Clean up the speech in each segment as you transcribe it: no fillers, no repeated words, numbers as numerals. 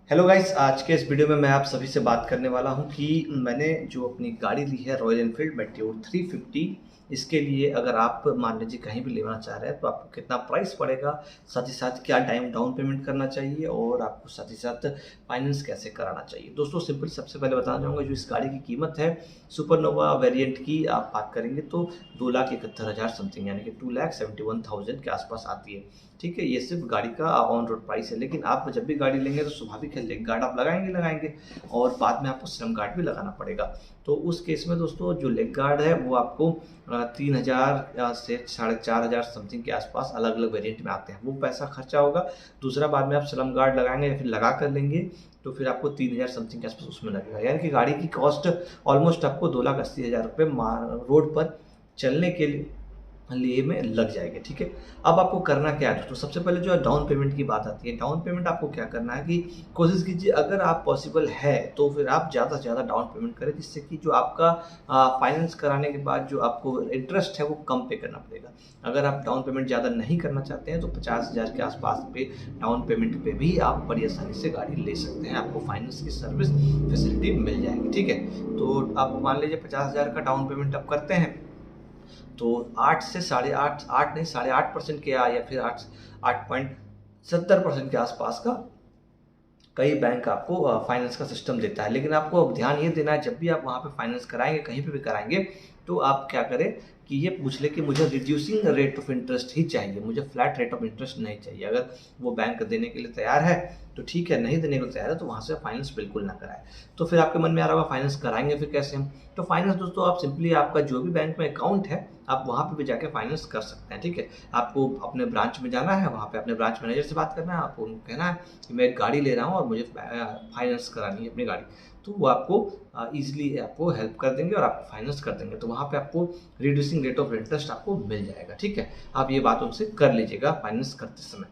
Hello guys, आज के इस वीडियो में मैं आप सभी से बात करने वाला हूं कि मैंने जो अपनी गाड़ी ली है रॉयल एनफील्ड मेटियोर 350। इसके लिए अगर आप मान लीजिए कहीं भी लेना चाह रहे हैं तो आपको कितना प्राइस पड़ेगा, साथ ही साथ क्या डाउन पेमेंट करना चाहिए और आपको साथ ही साथ फाइनेंस कैसे कराना चाहिए। दोस्तों सिंपल सबसे पहले बताना चाहूँगा, जो इस गाड़ी की कीमत है सुपरनोवा वेरिएंट की आप बात करेंगे तो 2,71,000 समथिंग यानी कि 2,71,000 के आसपास आती है। ठीक है, ये सिर्फ गाड़ी का ऑन रोड प्राइस है, लेकिन आप जब भी गाड़ी लेंगे तो स्वाभाविक है लेग गार्ड आप लगाएंगे और बाद में आपको श्रम गार्ड भी लगाना पड़ेगा। तो उस केस में दोस्तों जो लेग गार्ड है वो आपको 3,000 से 4,500 समथिंग के आसपास अलग अलग वेरिएंट में आते हैं, वो पैसा खर्चा होगा। दूसरा बाद में आप श्रम गार्ड लगाएंगे या फिर लगा कर लेंगे तो फिर आपको 3,000 समथिंग के आसपास उसमें लगेगा, यानी कि गाड़ी की कॉस्ट ऑलमोस्ट आपको 2,80,000 रुपये रोड पर चलने के लिए में लग जाएगी। ठीक है, अब आपको करना क्या है दोस्तों, सबसे पहले जो है डाउन पेमेंट की बात आती है। डाउन पेमेंट आपको क्या करना है कि कोशिश कीजिए अगर आप पॉसिबल है तो फिर आप ज़्यादा से ज़्यादा डाउन पेमेंट करें, जिससे कि जो आपका फाइनेंस कराने के बाद जो आपको इंटरेस्ट है वो कम पे करना पड़ेगा। अगर आप डाउन पेमेंट ज़्यादा नहीं करना चाहते हैं तो 50,000 के आसपास पे डाउन पेमेंट पे भी आप बड़ी आसानी से गाड़ी ले सकते हैं, आपको फाइनेंस की सर्विस फैसिलिटी मिल जाएगी। ठीक है, तो आप मान लीजिए 50,000 का डाउन पेमेंट आप करते हैं तो 8 से 8.5 8 नहीं 8.5% के या फिर 8.70% के आसपास का कई बैंक आपको फाइनेंस का सिस्टम देता है। लेकिन आपको अब ध्यान ये देना है, जब भी आप वहाँ पे फाइनेंस कराएंगे कहीं पे भी कराएंगे तो आप क्या करें कि ये पूछ ले कि मुझे रिड्यूसिंग रेट ऑफ इंटरेस्ट ही चाहिए, मुझे फ्लैट रेट ऑफ इंटरेस्ट नहीं चाहिए। अगर वो बैंक देने के लिए तैयार है तो ठीक है, नहीं देने को तैयार है तो वहाँ से फाइनेंस बिल्कुल ना कराए। तो फिर आपके मन में आ रहा होगा फाइनेंस कराएंगे फिर कैसे हम, तो फाइनेंस दोस्तों आप सिंपली आपका जो भी बैंक में अकाउंट है आप वहाँ पे भी जाके फाइनेंस कर सकते हैं। ठीक है, आपको अपने ब्रांच में जाना है, वहाँ पे अपने ब्रांच मैनेजर से बात करना है, आपको उनको कहना है कि मैं एक गाड़ी ले रहा हूँ और मुझे फाइनेंस करानी है अपनी गाड़ी, तो वो आपको ईजिली आपको हेल्प कर देंगे और आपको फाइनेंस कर देंगे। तो वहाँ पे आपको रिड्यूसिंग रेट ऑफ इंटरेस्ट आपको मिल जाएगा। ठीक है, आप ये बात उनसे कर लीजिएगा फाइनेंस करते समय।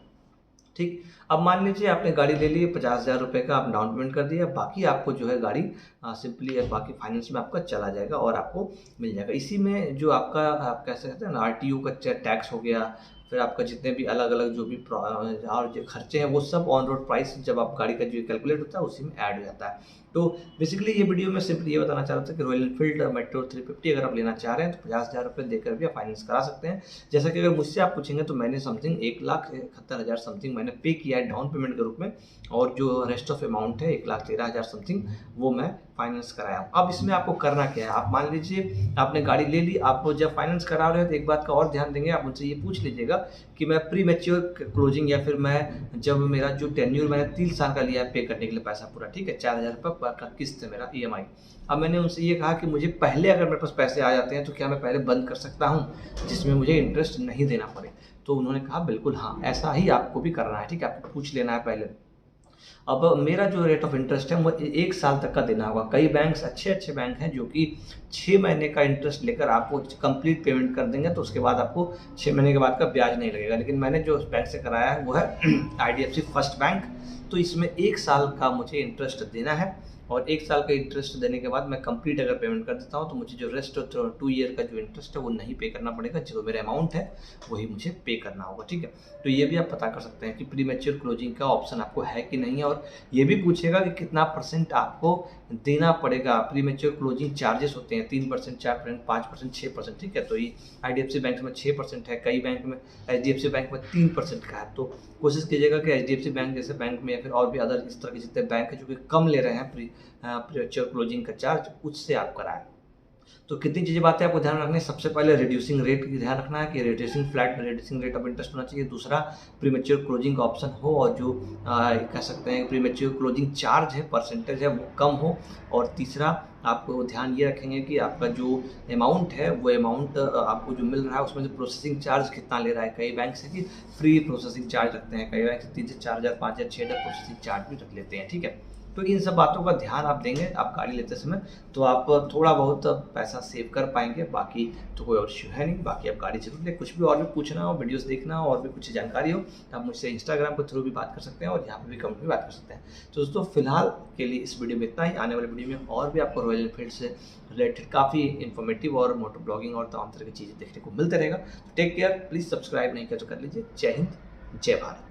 ठीक, अब मान लीजिए आपने गाड़ी ले ली, 50,000 रुपये का आप डाउन पेमेंट कर दिया, बाकी आपको जो है गाड़ी सिंपली बाकी फाइनेंस में आपका चला जाएगा और आपको मिल जाएगा। इसी में जो आपका आप कह सकते हैं ना आरटीओ का टैक्स हो गया, फिर आपका जितने भी अलग अलग जो भी और जो खर्चे हैं वो सब ऑन रोड प्राइस जब आप गाड़ी का जो कैलकुलेट होता है उसी में ऐड हो जाता है। तो बेसिकली ये वीडियो में सिंपली ये बताना चाह रहा था कि रॉयल एनफील्ड मेट्रो 350 अगर आप लेना चाह रहे हैं तो 50,000 रुपये देकर भी आप फाइनेंस करा सकते हैं। जैसा कि अगर मुझसे आप पूछेंगे तो मैंने समथिंग 1,71,000 समथिंग मैंने पे किया है डाउन पेमेंट के रूप में, और जो रेस्ट ऑफ अमाउंट है 1,13,000 समथिंग वो मैं फाइनेंस कराया हूँ। अब इसमें आपको करना क्या है, आप मान लीजिए आपने गाड़ी ले ली, आप जब फाइनेंस करा रहे हो तो एक बात का और ध्यान देंगे, आप उनसे ये पूछ लीजिएगा कि मैं प्री मैच्योर क्लोजिंग या फिर मैं जब मेरा जो टेन्योर मैंने 3 साल का लिया है पे करने के लिए पैसा पूरा, ठीक है, 4,000 रुपये का किस्त है मेरा ईएमआई। अब मैंने उनसे ये कहा कि मुझे पहले अगर मेरे पास पैसे आ जाते हैं तो क्या मैं पहले बंद कर सकता हूँ जिसमें मुझे इंटरेस्ट नहीं देना पड़े। तो उन्होंने कहा बिल्कुल हाँ, ऐसा ही आपको भी करना है। ठीक है, आपको पूछ लेना है पहले। अब मेरा जो रेट ऑफ इंटरेस्ट है वो 1 साल तक का देना होगा। कई बैंक्स अच्छे बैंक हैं जो कि 6 महीने का इंटरेस्ट लेकर आपको कंप्लीट पेमेंट कर देंगे, तो उसके बाद आपको 6 महीने के बाद का ब्याज नहीं लगेगा। लेकिन मैंने जो बैंक से कराया है वो है आईडीएफसी फर्स्ट बैंक, तो इसमें 1 साल का मुझे इंटरेस्ट देना है और 1 साल का इंटरेस्ट देने के बाद मैं कंप्लीट अगर पेमेंट कर देता हूँ तो मुझे जो रेस्ट 2 ईयर का जो इंटरेस्ट है वो नहीं पे करना पड़ेगा, जो मेरा अमाउंट है वही मुझे पे करना होगा। ठीक है, तो ये भी आप पता कर सकते हैं कि प्री मैच्योर क्लोजिंग का ऑप्शन आपको है कि नहीं है, और ये भी पूछेगा कि कितना % आपको देना पड़ेगा। प्री मैच्योर क्लोजिंग चार्जेस होते हैं 3%, 4%, 5%, 6%। ठीक है, तो ये आईडीएफसी बैंक में 6% है, कई बैंक में एचडीएफसी बैंक में 3% का है। तो कोशिश कीजिएगा कि एचडीएफसी बैंक जैसे बैंक में या फिर और भी अदर इस तरह के जितने बैंक है जो कि कम ले रहे हैं प्री मैच्योर क्लोजिंग का चार्ज, उससे आप कराएं। तो कितनी चीज़ें बातें आपको ध्यान रखनी है, सबसे पहले रिड्यूसिंग रेट की ध्यान रखना है कि रिड्यूसिंग रेट ऑफ इंटरेस्ट होना चाहिए। दूसरा प्रीमेच्योर क्लोजिंग का ऑप्शन हो, और जो कह सकते हैं प्रीमेच्योर क्लोजिंग चार्ज है परसेंटेज है वो कम हो। और तीसरा आपको ध्यान ये रखेंगे कि आपका जो अमाउंट है वो अमाउंट आपको जो मिल रहा है उसमें से प्रोसेसिंग चार्ज कितना ले रहा है। कई बैंक से कि फ्री प्रोसेसिंग चार्ज रखते हैं, कई बैंक से 3 से 4,000, 5,000, 6,000 प्रोसेसिंग चार्ज भी रख लेते हैं। ठीक है, तो इन सब बातों का ध्यान आप देंगे आप गाड़ी लेते समय तो आप थोड़ा बहुत पैसा सेव कर पाएंगे, बाकी तो कोई और इश्यू है नहीं। बाकी आप गाड़ी जरूर ले, कुछ भी और भी पूछना हो, वीडियोस देखना हो और भी कुछ जानकारी हो तो आप मुझसे इंस्टाग्राम के थ्रू भी बात कर सकते हैं और यहाँ पे भी कमेंट में बात कर सकते हैं। तो दोस्तों फिलहाल के लिए इस वीडियो में इतना ही। आने वाले वीडियो में और भी आपको रॉयल एनफील्ड से रिलेटेड काफ़ी इन्फॉर्मेटिव और मोटर ब्लॉगिंग और तमाम तरह की चीज़ें देखने को मिलते रहेगा। टेक केयर, प्लीज़ सब्सक्राइब नहीं किया तो कर लीजिए। जय हिंद, जय भारत।